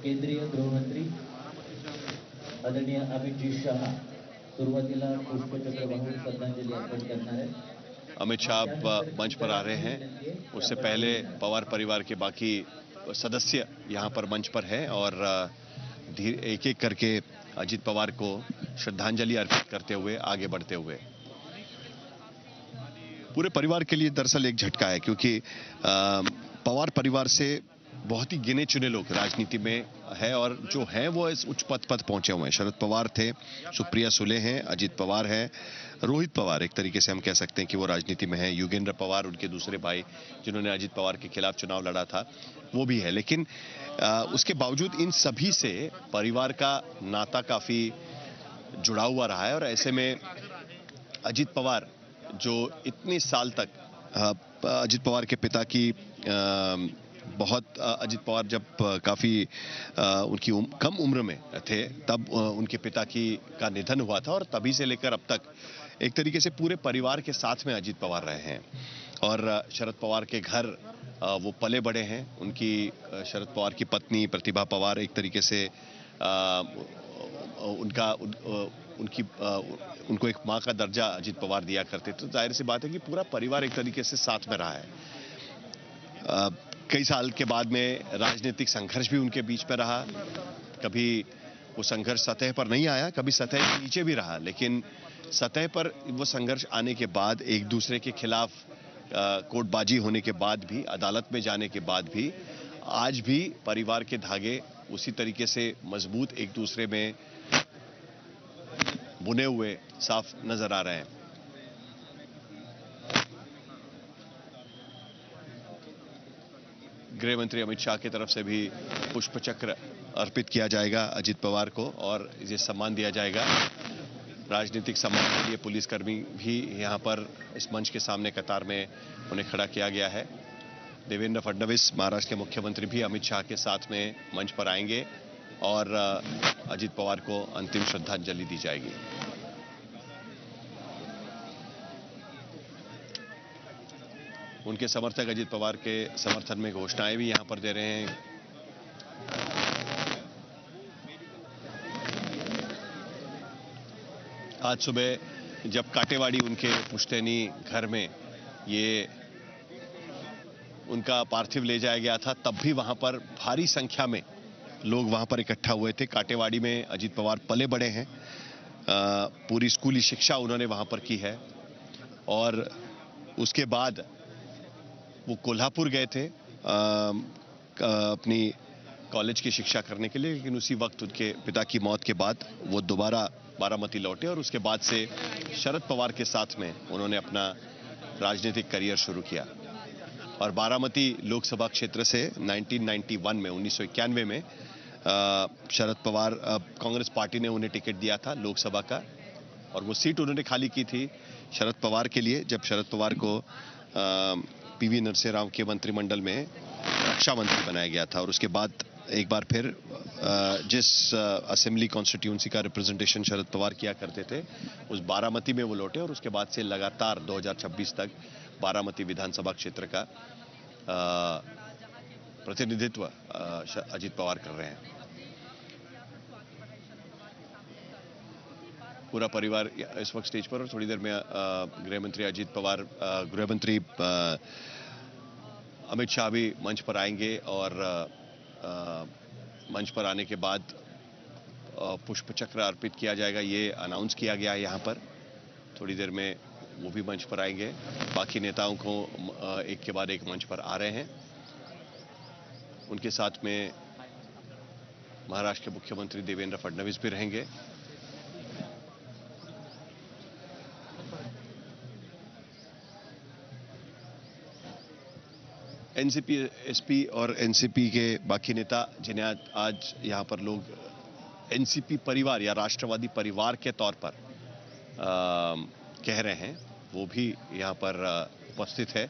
केंद्रीय गृहमंत्री आदरणीय अमित जी शाह सुरुवातीला पुष्पचक्र वाहून श्रद्धांजलि अर्पण करणार आहेत। अमित शाह मंच पर आ रहे हैं। उससे पहले पवार परिवार के बाकी सदस्य यहां पर मंच पर हैं और एक एक करके अजित पवार को श्रद्धांजलि अर्पित करते हुए आगे बढ़ते हुए। पूरे परिवार के लिए दरअसल एक झटका है, क्योंकि पवार परिवार से बहुत ही गिने चुने लोग राजनीति में है और जो हैं वो इस उच्च पद पर पहुंचे हुए हैं। शरद पवार थे, सुप्रिया सुले हैं, अजित पवार है, रोहित पवार एक तरीके से हम कह सकते हैं कि वो राजनीति में है, योगेंद्र पवार उनके दूसरे भाई जिन्होंने अजित पवार के खिलाफ चुनाव लड़ा था वो भी है। लेकिन उसके बावजूद इन सभी से परिवार का नाता काफी जुड़ा हुआ रहा है और ऐसे में अजित पवार जो इतने साल तक अजित पवार के पिता की अजित पवार जब काफी उनकी कम उम्र में थे तब उनके पिता का निधन हुआ था और तभी से लेकर अब तक एक तरीके से पूरे परिवार के साथ में अजित पवार रहे हैं और शरद पवार के घर वो पले बड़े हैं। उनकी शरद पवार की पत्नी प्रतिभा पवार एक तरीके से उनको एक मां का दर्जा अजित पवार दिया करते, तो जाहिर सी बात है कि पूरा परिवार एक तरीके से साथ में रहा है। कई साल के बाद में राजनीतिक संघर्ष भी उनके बीच में रहा। कभी वो संघर्ष सतह पर नहीं आया, कभी सतह के नीचे भी रहा, लेकिन सतह पर वो संघर्ष आने के बाद एक दूसरे के खिलाफ कोर्टबाजी होने के बाद भी, अदालत में जाने के बाद भी आज भी परिवार के धागे उसी तरीके से मजबूत एक दूसरे में बुने हुए साफ नजर आ रहे हैं। गृह मंत्री अमित शाह की तरफ से भी पुष्प चक्र अर्पित किया जाएगा अजित पवार को और ये सम्मान दिया जाएगा। राजनीतिक सम्मान के लिए पुलिसकर्मी भी यहां पर इस मंच के सामने कतार में उन्हें खड़ा किया गया है। देवेंद्र फडणवीस महाराष्ट्र के मुख्यमंत्री भी अमित शाह के साथ में मंच पर आएंगे और अजित पवार को अंतिम श्रद्धांजलि दी जाएगी। उनके समर्थक अजित पवार के समर्थन में घोषणाएं भी यहां पर दे रहे हैं। आज सुबह जब काटेवाड़ी उनके पुश्तैनी घर में ये उनका पार्थिव ले जाया गया था, तब भी वहां पर भारी संख्या में लोग वहां पर इकट्ठा हुए थे। काटेवाड़ी में अजित पवार पले बड़े हैं, पूरी स्कूली शिक्षा उन्होंने वहां पर की है और उसके बाद वो कोल्हापुर गए थे अपनी कॉलेज की शिक्षा करने के लिए, लेकिन उसी वक्त उनके पिता की मौत के बाद वो दोबारा बारामती लौटे और उसके बाद से शरद पवार के साथ में उन्होंने अपना राजनीतिक करियर शुरू किया और बारामती लोकसभा क्षेत्र से 1991 में शरद पवार कांग्रेस पार्टी ने उन्हें टिकट दिया था लोकसभा का और वो सीट उन्होंने खाली की थी शरद पवार के लिए, जब शरद पवार को पीवी नरसिम्हा राव के मंत्रिमंडल में रक्षा मंत्री बनाया गया था और उसके बाद एक बार फिर जिस असेंबली कॉन्स्टिट्यूंसी का रिप्रेजेंटेशन शरद पवार किया करते थे उस बारामती में वो लौटे और उसके बाद से लगातार 2026 तक बारामती विधानसभा क्षेत्र का प्रतिनिधित्व अजित पवार कर रहे हैं। पूरा परिवार इस वक्त स्टेज पर और थोड़ी देर में गृह मंत्री अमित शाह भी मंच पर आएंगे और मंच पर आने के बाद पुष्प चक्र अर्पित किया जाएगा, ये अनाउंस किया गया है यहाँ पर। थोड़ी देर में वो भी मंच पर आएंगे। बाकी नेताओं को एक के बाद एक मंच पर आ रहे हैं। उनके साथ में महाराष्ट्र के मुख्यमंत्री देवेंद्र फडणवीस भी रहेंगे। एनसीपी, एसपी और एनसीपी के बाकी नेता जिन्हें आज यहां पर लोग एनसीपी परिवार या राष्ट्रवादी परिवार के तौर पर कह रहे हैं, वो भी यहां पर उपस्थित है।